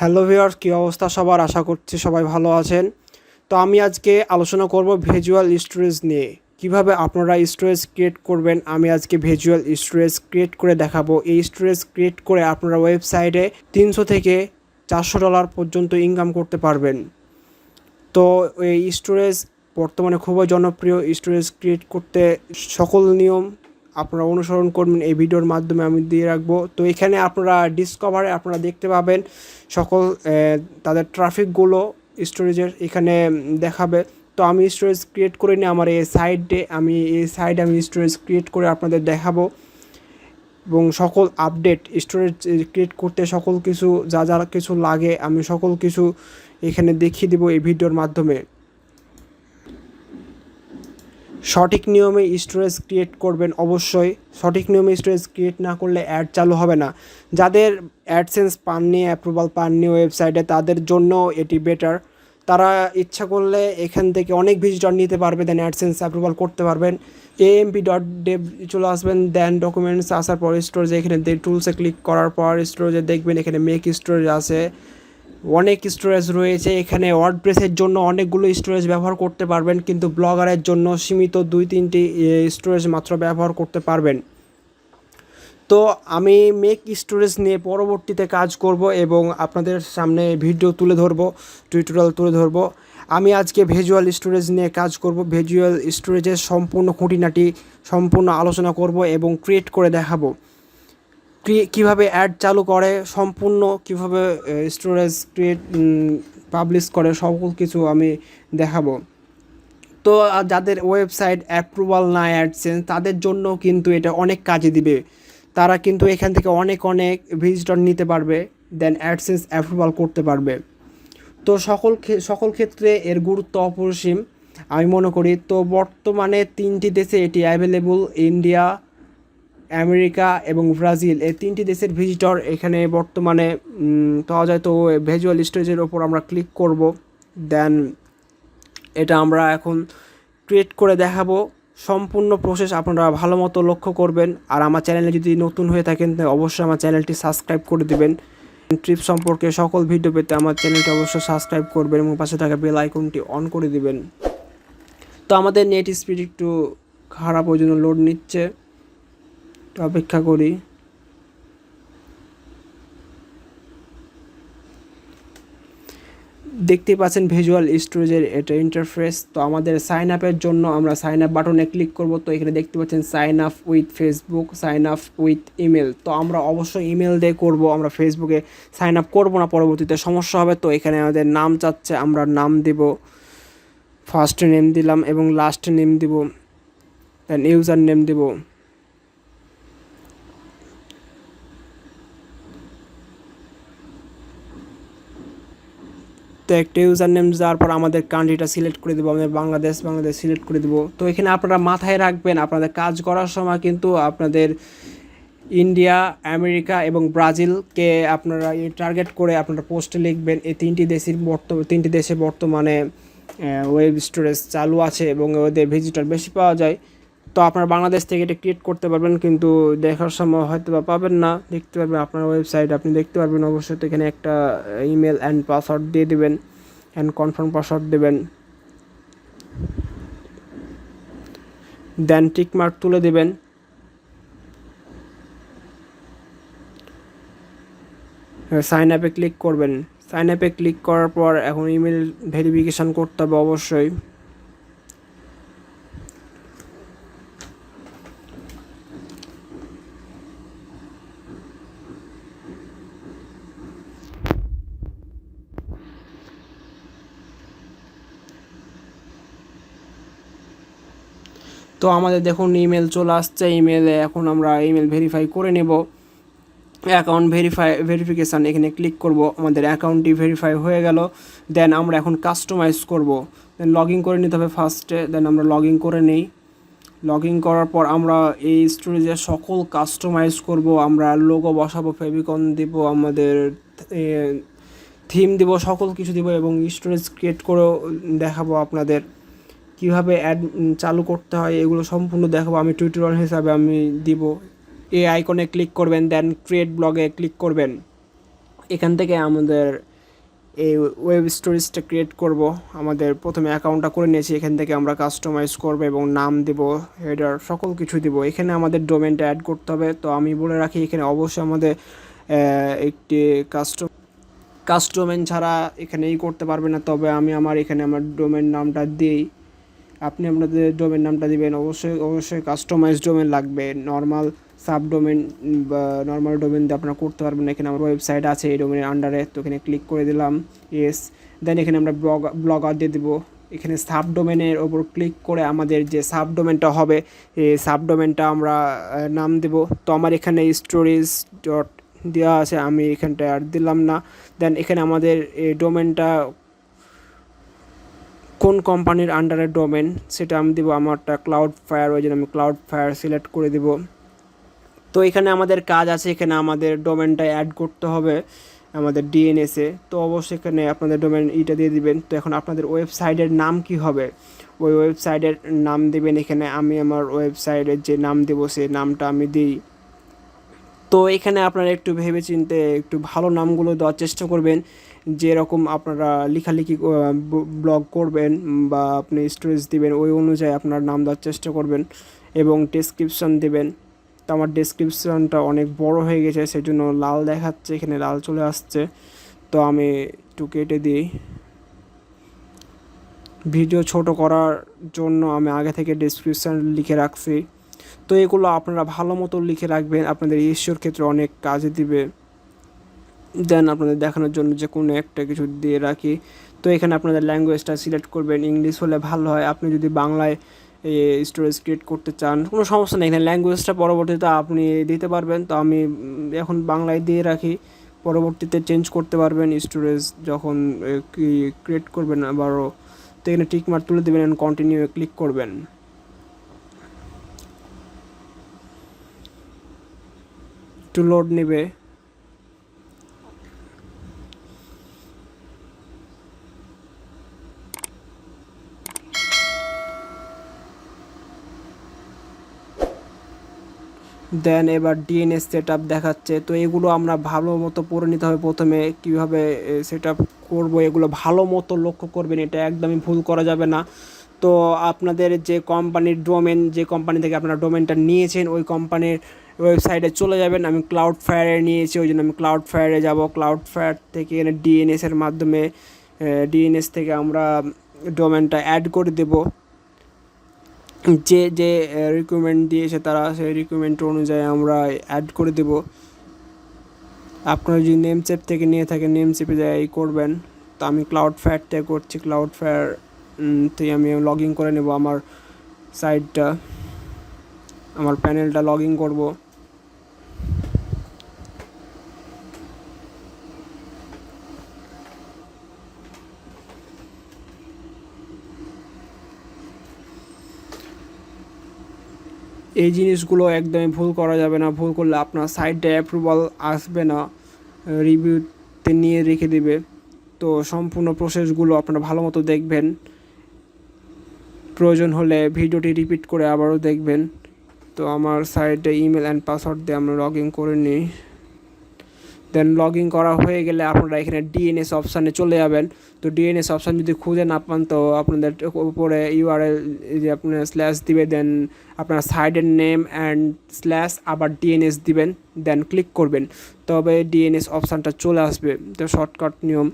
Hello viewers, কী অবস্থা সবার? আশা করছি সবাই ভালো আছেন। তো আমি আজকে আলোচনা করব ভিজুয়াল স্টোরেজ নিয়ে। কিভাবে আপনারা স্টোরেজ ক্রিয়েট করবেন আমি আজকে ভিজুয়াল স্টোরেজ ক্রিয়েট করে দেখাবো। এই স্টোরেজ ক্রিয়েট করে আপনারা ওয়েবসাইটে 300 থেকে $400 পর্যন্ত ইনকাম করতে পারবেন। তো এই স্টোরেজ বর্তমানে খুবই জনপ্রিয়। স্টোরেজ ক্রিয়েট করতে সকল নিয়ম আপনারা অনুসরণ করবেন, এই ভিডিওর মাধ্যমে আমি দিয়ে রাখবো। তো এখানে আপনারা ডিসকভারে আপনারা দেখতে পাবেন সকল তাদের ট্রাফিকগুলো স্টোরেজের এখানে দেখাবে। তো আমি স্টোরেজ ক্রিয়েট করে নিয়ে আমার এই সাইডে আমি স্টোরেজ ক্রিয়েট করে আপনাদের দেখাবো এবং সকল আপডেট স্টোরেজ ক্রিয়েট করতে সকল কিছু যা যা কিছু লাগে আমি সকল কিছু এখানে দেখিয়ে দেবো এই ভিডিওর মাধ্যমে। সঠিক নিয়মে স্টোরেজ ক্রিয়েট করবেন অবশ্যই। সঠিক নিয়মে স্টোরেজ ক্রিয়েট না করলে অ্যাড চালু হবে না। যাদের অ্যাডসেন্স পাননি, অ্যাপ্রুভাল পাননি ওয়েবসাইটে, তাদের জন্য এটি বেটার। তারা ইচ্ছা করলে এখান থেকে অনেক ভিজিটর নিতে পারবে, দেন অ্যাডসেন্স অ্যাপ্রুভাল করতে পারবেন। amp.dev চলে আসবেন, দেন ডকুমেন্টস আসার পর স্টোরেজ এখানে টুলসে ক্লিক করার পর স্টোরেজে দেখবেন এখানে মেক স্টোরেজ আছে, অনেক স্টোরেজ রয়েছে। এখানে ওয়ার্ডপ্রেসের জন্য অনেকগুলো স্টোরেজ ব্যবহার করতে পারবেন, কিন্তু ব্লগারের জন্য সীমিত 2-3টি স্টোরেজ মাত্র ব্যবহার করতে পারবেন। তো আমি মেক স্টোরেজ নিয়ে পরবর্তীতে কাজ করব এবং আপনাদের সামনে ভিডিও তুলে ধরবো, টিউটোরিয়াল তুলে ধরবো। আমি আজকে ভিজুয়াল স্টোরেজ নিয়ে কাজ করব। ভিজুয়াল স্টোরেজের সম্পূর্ণ খুঁটিনাটি সম্পূর্ণ আলোচনা করব এবং ক্রিয়েট করে দেখাবো কীভাবে অ্যাড চালু করে, সম্পূর্ণ কীভাবে স্টোরেজ ক্রিয়েট পাবলিশ করে, সকল কিছু আমি দেখাবো। তো যাদের ওয়েবসাইট অ্যাপ্রুভাল না অ্যাডসেন্স, তাদের জন্য কিন্তু এটা অনেক কাজে দিবে। তারা কিন্তু এখান থেকে অনেক ভিজিটর নিতে পারবে, দেন অ্যাডসেন্স অ্যাপ্রুভাল করতে পারবে। তো সকল ক্ষেত্রে এর গুরুত্ব অপরিসীম আমি মনে করি। তো বর্তমানে 3টি দেশে এটি অ্যাভেলেবল, ইন্ডিয়া, আমেরিকা এবং ব্রাজিল। এই 3টি দেশের ভিজিটর এখানে বর্তমানে পাওয়া যায়। তো ভিজুয়াল স্টোরেজের ওপর আমরা ক্লিক করব, দেন এটা আমরা এখন ক্রিয়েট করে দেখাবো। সম্পূর্ণ প্রসেস আপনারা ভালো মতো লক্ষ্য করবেন। আর আমার চ্যানেলে যদি নতুন হয়ে থাকেন তাহলে অবশ্যই আমার চ্যানেলটি সাবস্ক্রাইব করে দেবেন। ট্রিপ সম্পর্কে সকল ভিডিও পেতে আমার চ্যানেলটি অবশ্যই সাবস্ক্রাইব করবেন এবং পাশে থাকা বেল আইকনটি অন করে দিবেন। তো আমাদের নেট স্পিড একটু খারাপ, ওই জন্য লোড নিচ্ছে, অপেক্ষা করি। দেখতে পাচ্ছেন ভিজুয়াল স্টোরেজের এটা ইন্টারফেস। তো আমাদের সাইন আপের জন্য আমরা সাইন আপ বাটনে ক্লিক করব। তো এখানে দেখতে পাচ্ছেন sign up with Facebook, sign up with email. তো আমরা অবশ্যই ইমেল দিয়ে করব, আমরা ফেসবুকে সাইন আপ করবো না, পরবর্তীতে সমস্যা হবে। তো এখানে আমাদের নাম চাচ্ছে, আমরা নাম দেব, ফার্স্ট নেম দিলাম এবং লাস্ট নেম দিব, দেন ইউজার নেম দেব। তো একটা ইউজার নেম দেওয়ার পর আমাদের কান্ট্রিটা সিলেক্ট করে দেবো, আমাদের বাংলাদেশ সিলেক্ট করে দেবো। তো এখানে আপনারা মাথায় রাখবেন, আপনাদের কাজ করার সময় কিন্তু আপনাদের ইন্ডিয়া, আমেরিকা এবং ব্রাজিলকে আপনারা টার্গেট করে আপনারা পোস্টে লিখবেন। এই 3টি দেশে বর্তমানে ওয়েব স্টোরেজ চালু আছে এবং ওদের ভিজিটর বেশি পাওয়া যায়। তো আপনারা বাংলাদেশ থেকে এটা ক্রিয়েট করতে পারবেন, কিন্তু দেখার সময় হয়তো বা পাবেন না। দেখতে পারবেন আপনার ওয়েবসাইট, আপনি দেখতে পারবেন অবশ্যই। তো এখানে একটা ইমেল অ্যান্ড পাসওয়ার্ড দিয়ে দেবেন, অ্যান্ড কনফার্ম পাসওয়ার্ড দেবেন, দেন টিকমার্ক তুলে দেবেন। সাইন আপে ক্লিক করবেন। সাইন আপে ক্লিক করার পর এখন ইমেল ভেরিফিকেশান করতে হবে অবশ্যই। তো আমাদের দেখুন ইমেল চলে আসছে। ইমেলে এখন আমরা ইমেল ভেরিফাই করে নেব। অ্যাকাউন্ট ভেরিফিকেশান এখানে ক্লিক করব। আমাদের অ্যাকাউন্টটি ভেরিফাই হয়ে গেল। দেন আমরা এখন কাস্টমাইজ করব। দেন লগ ইন করে নিতে হবে ফার্স্টে। দেন আমরা লগ ইন করে নিই। লগ ইন করার পর আমরা এই স্টোরেজের সকল কাস্টমাইজ করব। আমরা লোগো বসাবো, ফেভিকন দিব, আমাদের থিম দিব, সকল কিছু দিব এবং স্টোরেজ ক্রিয়েট করেও দেখাবো আপনাদের কীভাবে অ্যাড চালু করতে হয়, এগুলো সম্পূর্ণ দেখাবো আমি টিউটোরিয়াল হিসাবে আমি দিব। এই আইকনে ক্লিক করবেন, দেন ক্রিয়েট ব্লগে ক্লিক করবেন। এখান থেকে আমাদের এই ওয়েব স্টোরেজটা ক্রিয়েট করব। আমাদের প্রথমে অ্যাকাউন্টটা করে নিয়েছি, এখান থেকে আমরা কাস্টমাইজ করব এবং নাম দেব, হেডার সকল কিছু দেব। এখানে আমাদের ডোমেনটা অ্যাড করতে হবে। তো আমি বলে রাখি এখানে অবশ্যই আমাদের একটি কাস্টমেন ছাড়া এখানেই করতে পারবে না, তবে আমি এখানে আমার ডোমেন নামটা দিই। আপনি আপনাদের ডোমেন নামটা দিবেন, অবশ্যই কাস্টমাইজ ডোমেন লাগবে। নর্মাল সাবডোমেন বা নর্মাল ডোমেন দিয়ে আপনারা করতে পারবেন না। এখানে আমার ওয়েবসাইট আছে এই ডোমেনের আন্ডারে, তো এখানে ক্লিক করে দিলাম ইয়েস। দেন এখানে আমরা ব্লগার দিয়ে দেবো। এখানে সাবডোমেনের ওপর ক্লিক করে আমাদের যে সাবডোমেনটা হবে এই সাবডোমেনটা আমরা নাম দেব। তো আমার এখানে স্টোরিজ ডট দেওয়া আছে, আমি এখানটা আর দিলাম না। দেন এখানে আমাদের এই ডোমেনটা কোন কোম্পানির আন্ডারে ডোমেন সেটা আমি দেবো। আমারটা ক্লাউডফ্লায়ার, ওই জন্য আমি ক্লাউডফ্লায়ার সিলেক্ট করে দেব। তো এখানে আমাদের কাজ আছে, এখানে আমাদের ডোমেনটা অ্যাড করতে হবে আমাদের ডিএনএসে। তো অবশ্যই এখানে আপনাদের ডোমেন ইটা দিয়ে দিবেন। তো এখন আপনাদের ওয়েবসাইটের নাম কি হবে, ওই ওয়েবসাইটের নাম দেবেন। এখানে আমি আমার ওয়েবসাইটের যে নাম দেবো সেই নামটা আমি দিই। তো এখানে আপনারা একটু ভেবেচিন্তে একটু ভালো নামগুলো দেওয়ার চেষ্টা করবেন, যেরকম আপনারা লেখালেখি ব্লগ করবেন বা আপনি স্টোরেজ দিবেন ওই অনুযায়ী আপনার নাম দেওয়ার চেষ্টা করবেন এবং ডেসক্রিপশন দেবেন। তো আমার ডেসক্রিপশনটা অনেক বড় হয়ে গেছে, সেজন্য লাল দেখাচ্ছে, এখানে লাল চলে আসছে। তো আমি একটু কেটে দিই। ভিডিও ছোট করার জন্য আমি আগে থেকে ডেসক্রিপশন লিখে রাখছি। তো এগুলো আপনারা ভালো মতো লিখে রাখবেন, আপনাদের ইস্যুর ক্ষেত্রে অনেক কাজে দিবে। দেন আপনাদের দেখানোর জন্য যে কোনো একটা কিছু দিয়ে রাখি। তো এখানে আপনাদের ল্যাঙ্গুয়েজটা সিলেক্ট করবেন, ইংলিশ হলে ভালো হয়। আপনি যদি বাংলায় স্টোরেজ ক্রিয়েট করতে চান কোনো সমস্যা নেই, এখানে ল্যাঙ্গুয়েজটা পরবর্তীতে আপনি দিতে পারবেন। তো আমি এখন বাংলায় দিয়ে রাখি, পরবর্তীতে চেঞ্জ করতে পারবেন স্টোরেজ যখন ক্রিয়েট করবেন আবারও। তো এখানে টিক মার্ক তুলে দেবেন, কন্টিনিউ ক্লিক করবেন। একটু লোড নেবে। দেন এবার ডিএনএস সেট আপ দেখাচ্ছে। তো এগুলো আমরা ভালো মতো পড়ে নিতে হবে প্রথমে, কীভাবে সেট আপ করবো এগুলো ভালো মতো লক্ষ্য করবেন, এটা একদমই ভুল করা যাবে না। তো আপনাদের যে কোম্পানির ডোমেন, যে কোম্পানি থেকে আপনারা ডোমেনটা নিয়েছেন ওই কোম্পানির ওয়েবসাইটে চলে যাবেন। আমি ক্লাউডফ্লায়ারে নিয়েছি, ওই জন্য আমি ক্লাউডফ্লায়ারে যাব। ক্লাউডফ্লায়ার থেকে এখানে ডিএনএসের মাধ্যমে ডিএনএস থেকে আমরা ডোমেনটা অ্যাড করে দেবো। যে যে রিকোয়ারমেন্ট দিয়েছে তারা সেই রিকোয়ারমেন্ট অনুযায়ী আমরা অ্যাড করে দেব। আপনারা যদি নেম চেপ থেকে নিয়ে থাকেন নেম চেপে যাই করবেন। তো আমি ক্লাউডফ্লায়ার থেকে করছি, ক্লাউডফ্লায়ার থেকে আমি লগ ইন করে নেব আমার সাইটটা, আমার প্যানেলটা লগ ইন করবো। এই জিনিসগুলো একদমই ভুল করা যাবে না, ভুল করলে আপনার সাইটে অ্যাপ্রুভাল আসবে না, রিভিউতে নিয়ে রেখে দেবে। তো সম্পূর্ণ প্রসেসগুলো আপনারা ভালো মতো দেখবেন, প্রয়োজন হলে ভিডিওটি রিপিট করে আবারও দেখবেন। তো আমার সাইটে ইমেল অ্যান্ড পাসওয়ার্ড দিয়ে আমরা লগ ইন করে নিই। দেন লগ ইন করা হয়ে গেলে আপনারা এখানে ডিএনএস অপশানে চলে যাবেন। তো ডিএনএস অপশান যদি খুঁজে না পান তো আপনাদের উপরে ইউআরএল যে আপনার স্ল্যাশ দিবে, দেন আপনার সাইডের নেম অ্যান্ড স্ল্যাশ আবার ডিএনএস দিবেন, দেন ক্লিক করবেন, তবে ডিএনএস অপশানটা চলে আসবে। তো শর্টকাট নিয়ম।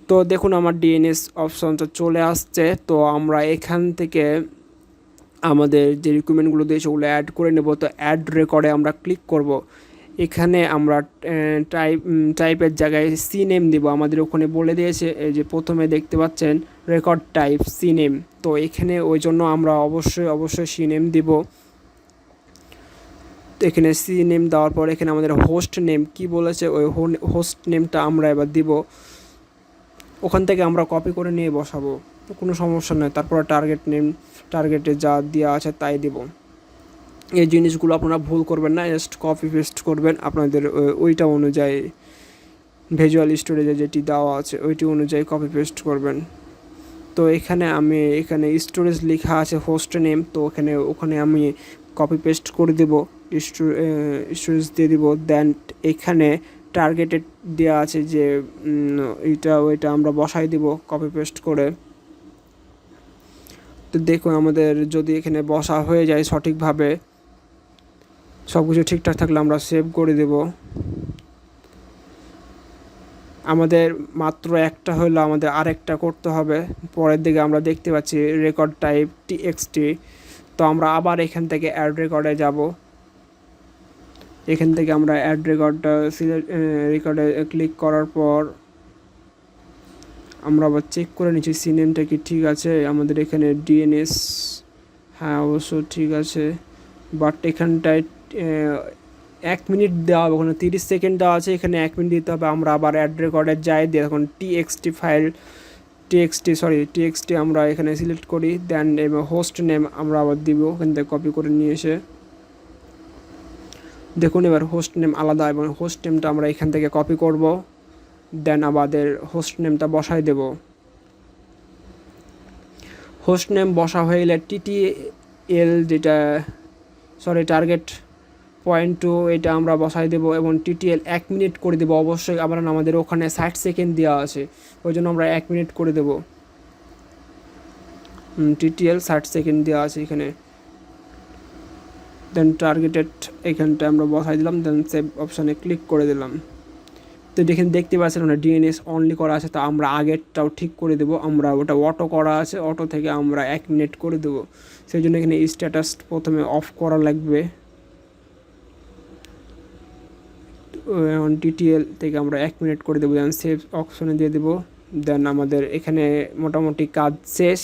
তো দেখুন আমার ডিএনএস অপশানটা চলে আসছে। তো আমরা এখান থেকে আমাদের যে রিকোয়ারমেন্টগুলো দিয়েছে ওগুলো অ্যাড করে নেব। তো অ্যাড রেকর্ডে আমরা ক্লিক করব। এখানে আমরা টাইপের জায়গায় সি নেম দিব, আমাদের ওখানে বলে দিয়েছে এই যে প্রথমে দেখতে পাচ্ছেন রেকর্ড টাইপ সি নেম। তো এখানে ওই জন্য আমরা অবশ্যই সি নেম দিব। তো এখানে সি নেম দেওয়ার পর এখানে আমাদের হোস্ট নেম কি বলেছে ওই হোস্ট নেমটা আমরা এবার দিব। ওখান থেকে আমরা কপি করে নিয়ে বসাবো, কোনো সমস্যা নয়। তারপর টার্গেট নেম, টার্গেটে যা দেওয়া আছে তাই দিব। এই জিনিসগুলো আপনারা ভুল করবেন না, জাস্ট কপি পেস্ট করবেন আপনাদের ওইটা অনুযায়ী, ভিজুয়াল স্টোরেজে যেটি দেওয়া আছে ওইটি অনুযায়ী কপি পেস্ট করবেন। তো এখানে স্টোরেজ লেখা আছে হোস্ট নেম, তো ওখানে আমি কপি পেস্ট করে দেবো, স্টোরেজ দিয়ে দিব। দেন এখানে টার্গেটেড দেওয়া আছে যে ওইটা আমরা বসাই দিব কপি পেস্ট করে। তো দেখুন আমাদের যদি এখানে বসা হয়ে যায় সঠিকভাবে, সব কিছু ঠিকঠাক থাকলে আমরা সেভ করে দেব। আমাদের মাত্র একটা হলো, আমাদের আরেকটা করতে হবে। পরের দিকে আমরা দেখতে পাচ্ছি রেকর্ড টাইপ টিএক্সটি। তো আমরা আবার এখান থেকে অ্যাড রেকর্ডে যাব। এখান থেকে আমরা অ্যাড রেকর্ডে ক্লিক করার পর আমরা আবার চেক করে নিচ্ছি সিনেমটা কি ঠিক আছে। আমাদের এখানে ডিএনএস, হ্যাঁ অবশ্য ঠিক আছে, বাট এখানটায় 1 মিনিট দেওয়া হবে, ওখানে 30 সেকেন্ড দেওয়া আছে, এখানে 1 মিনিট দিতে হবে। আমরা আবার অ্যাড রেকর্ডে যাই, দিয়ে এখন টিএক্সটি আমরা এখানে সিলেক্ট করি, দেন এবং হোস্ট নেম আমরা আবার দিব, ওখান থেকে কপি করে নিয়ে এসে দেখুন এবার হোস্ট নেম আলাদা, এবং হোস্ট নেমটা আমরা এখান থেকে কপি করব, দেন আমাদের হোস্ট নেমটা বসাই দেব। হোস্ট নেম বসা হয়ে গেলে টিটিএল টার্গেট পয়েন্ট 2 এটা আমরা বসাই দেব, এবং টিটিএল 1 মিনিট করে দেবো অবশ্যই। আবার আমাদের ওখানে 60 সেকেন্ড দেওয়া আছে, ওই জন্য আমরা 1 মিনিট করে দেব। টিটিএল 60 সেকেন্ড দেওয়া আছে এখানে, দেন টার্গেটেড এখানটা আমরা বসাই দিলাম, দেন সেভ অপশানে ক্লিক করে দিলাম। তো দেখতে পাচ্ছেন ওটা ডিএনএস অনলি করা আছে, তো আমরা আগেরটাও ঠিক করে দেবো। আমরা ওটা অটো করা আছে, অটো থেকে আমরা 1 মিনিট করে দেবো, সেই জন্য এখানে স্ট্যাটাস প্রথমে অফ করা লাগবে। এখন টিটিএল থেকে আমরা 1 মিনিট করে দেবো, দেন সেভ অপশনে দিয়ে দেবো। দেন আমাদের এখানে মোটামুটি কাজ শেষ।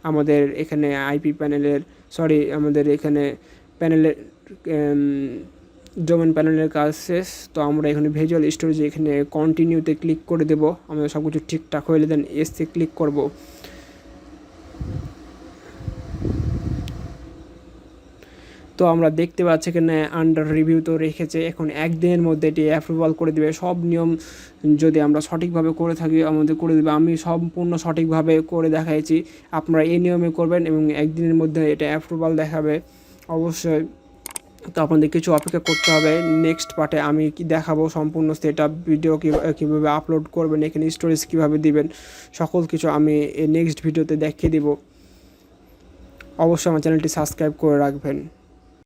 আমাদের এখানে আইপি প্যানেলের আমাদের এখানে প্যানেলের ডোমেন প্যানেলের কাজ শেষ। তো আমরা এখানে ভিজুয়াল স্টোরেজ এখানে কন্টিনিউতে ক্লিক করে দেব। আমাদের সব কিছু ঠিকঠাক হলে দেন এসে ক্লিক করব। তো আমরা দেখতে পাচ্ছি এখানে আন্ডার রিভিউ তো রেখেছে, এখন 1 দিনের মধ্যে এটি অ্যাপ্রুভাল করে দেবে। সব নিয়ম যদি আমরা সঠিকভাবে করে থাকি আমাদের করে দেবে। আমি সম্পূর্ণ সঠিকভাবে করে দেখাইছি, আপনারা এই নিয়মে করবেন এবং 1 দিনের মধ্যে এটা অ্যাপ্রুভাল দেখাবে অবশ্যই। তো আপনাদের কিছু অপেক্ষা করতে হবে। নেক্সট পার্টে আমি কি দেখাবো সম্পূর্ণ সেটআপ ভিডিও কীভাবে আপলোড করবেন, এখানে স্টোরেজ কীভাবে দিবেন, সকল কিছু আমি নেক্সট ভিডিওতে দেখিয়ে দিব। অবশ্যই আমার চ্যানেলটি সাবস্ক্রাইব করে রাখবেন।